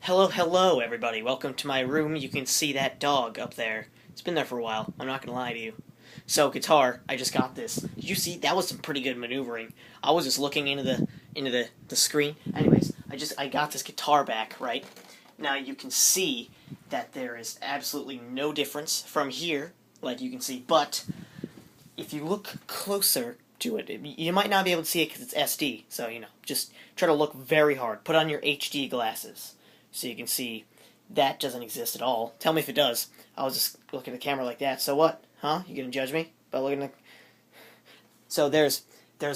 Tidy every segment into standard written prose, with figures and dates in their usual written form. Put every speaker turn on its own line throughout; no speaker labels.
Hello, hello, everybody. Welcome to my room. You can see that dog up there. It's been there for a while. I'm not gonna lie to you. So, guitar. I just got this. Did you see? That was some pretty good maneuvering. I was just looking into the screen. Anyways, I got this guitar back. Right now, you can see that there is absolutely no difference from here, like you can see. But if you look closer to it, you might not be able to see it because it's SD. So just try to look very hard. Put on your HD glasses so you can see that doesn't exist at all. Tell me if it does. I was just looking at the camera like that. So what? Huh? You gonna judge me by looking at? So there's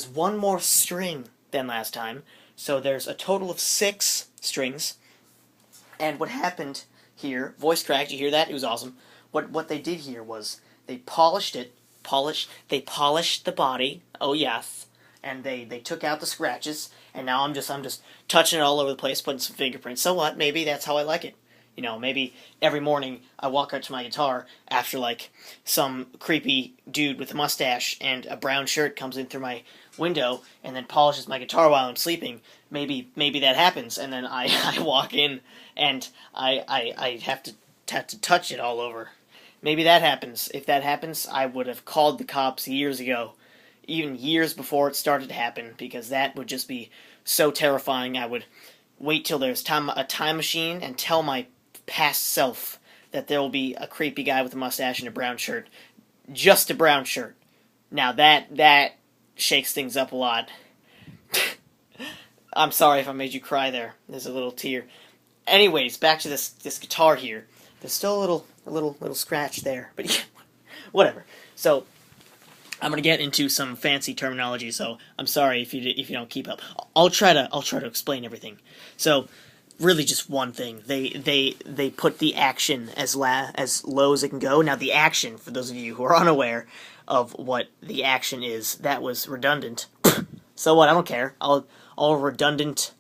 one more string than last time. So there's a total of 6 strings. And what happened here? Voice cracked. You hear that? It was awesome. What they did here was they polished it. They polished the body. Oh yes. And they took out the scratches, and now I'm just touching it all over the place, putting some fingerprints. So what? Maybe that's how I like it. Maybe every morning I walk out to my guitar after like some creepy dude with a mustache and a brown shirt comes in through my window and then polishes my guitar while I'm sleeping. Maybe that happens, and then I, I walk in and I have to touch it all over. Maybe that happens. If that happens, I would have called the cops years ago, even years before it started to happen, because that would just be so terrifying. I would wait till there's a time machine and tell my past self that there will be a creepy guy with a mustache and a brown shirt. Just a brown shirt. Now that shakes things up a lot. I'm sorry if I made you cry there. There's a little tear. Anyways, back to this guitar here. There's still a little scratch there, but yeah, whatever. So I'm gonna get into some fancy terminology. So I'm sorry if you don't keep up. I'll try to explain everything. So really, just one thing. They put the action as low as it can go. Now the action, for those of you who are unaware of what the action is, that was redundant. So what? I don't care. I'll redundant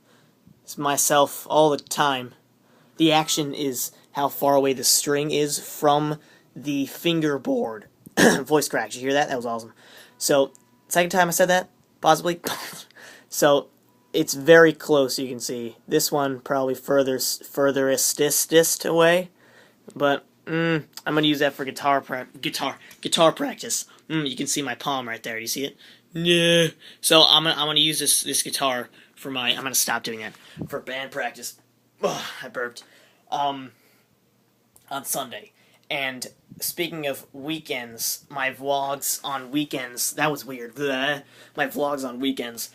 myself all the time. The action is how far away the string is from the fingerboard. Voice crack. Did you hear that? That was awesome. So, second time I said that, possibly. So, it's very close. You can see this one probably furthest away, but I'm gonna use that for guitar practice. You can see my palm right there. Do you see it? Yeah. So I'm gonna use this guitar for my. I'm gonna stop doing that for band practice. Ugh, I burped. On Sunday. And speaking of weekends, my vlogs on weekends, that was weird. Bleh. My vlogs on weekends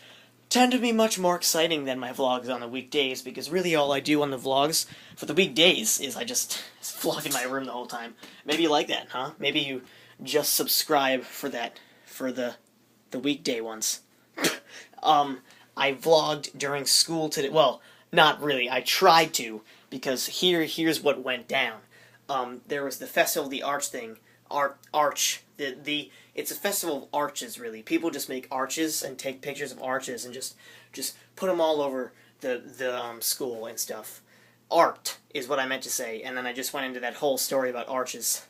tend to be much more exciting than my vlogs on the weekdays, because really all I do on the vlogs for the weekdays is I just vlog in my room the whole time. Maybe you like that, huh? Maybe you just subscribe for that, for the weekday ones. I vlogged during school today. Well, not really. I tried to, because here's what went down. There was the Festival of the Arch thing. Arch. It's a festival of arches, really. People just make arches and take pictures of arches and just put them all over the school and stuff. Art is what I meant to say, and then I just went into that whole story about arches.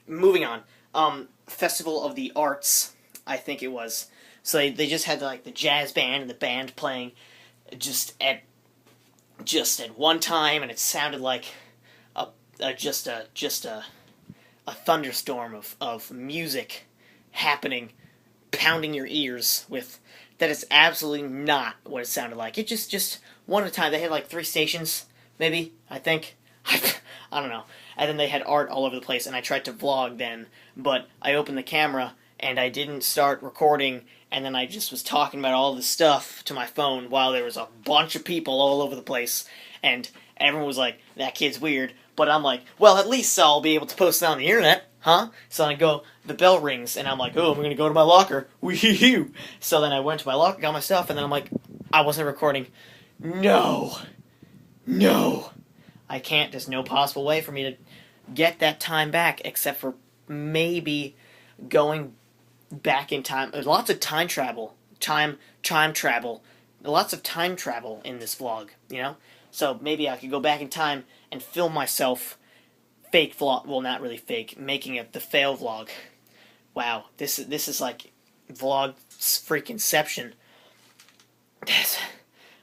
Moving on. Festival of the Arts, I think it was. So they just had like the jazz band and the band playing just at one time, and it sounded like just a thunderstorm of music happening, pounding your ears with. That is absolutely not what it sounded like. It just one at a time. They had like 3 stations, maybe, I think. I don't know. And then they had art all over the place, and I tried to vlog then, but I opened the camera and I didn't start recording, and then I just was talking about all this stuff to my phone while there was a bunch of people all over the place, and everyone was like, that kid's weird. But I'm like, well, at least I'll be able to post it on the internet, huh? So I go, the bell rings, and I'm like, oh, I'm going to go to my locker. Wee-hee-hoo. So then I went to my locker, got my stuff, and then I'm like, I wasn't recording. No. I can't. There's no possible way for me to get that time back, except for maybe going back in time. There's lots of time travel. Time travel. Lots of time travel in this vlog, So maybe I could go back in time and film myself fake vlog. Well, not really fake, making the fail vlog. Wow, this is like vlog freakinception.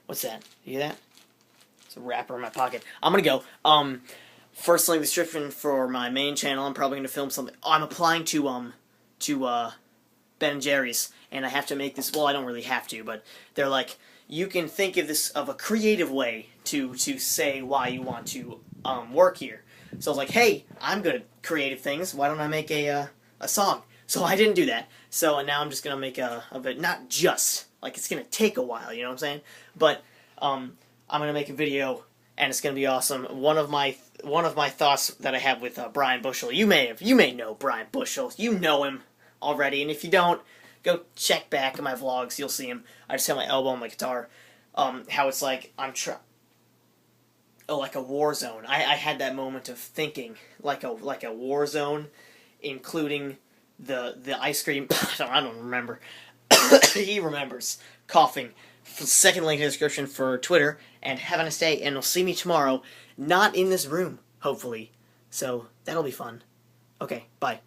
What's that? You hear that? It's a wrapper in my pocket. I'm gonna go. First link in the description for my main channel. I'm probably gonna film something. I'm applying to Ben and Jerry's, and I have to make this. Well, I don't really have to, but they're like, you can think of this of a creative way to say why you want to work here. So I was like, hey, I'm good at creative things. Why don't I make a song? So I didn't do that. So now I'm just gonna make a bit, not just like it's gonna take a while. You know what I'm saying? But I'm gonna make a video, and it's gonna be awesome. One of my thoughts that I have with Brian Bushell. You may know Brian Bushell. You know him already, and if you don't, go check back at my vlogs. You'll see him. I just have my elbow on my guitar. How it's like like a war zone. I had that moment of thinking like a war zone, including the ice cream. I don't remember. He remembers. Coughing. Second link in the description for Twitter. And have a nice day. And you'll see me tomorrow. Not in this room, hopefully. So that'll be fun. Okay, bye.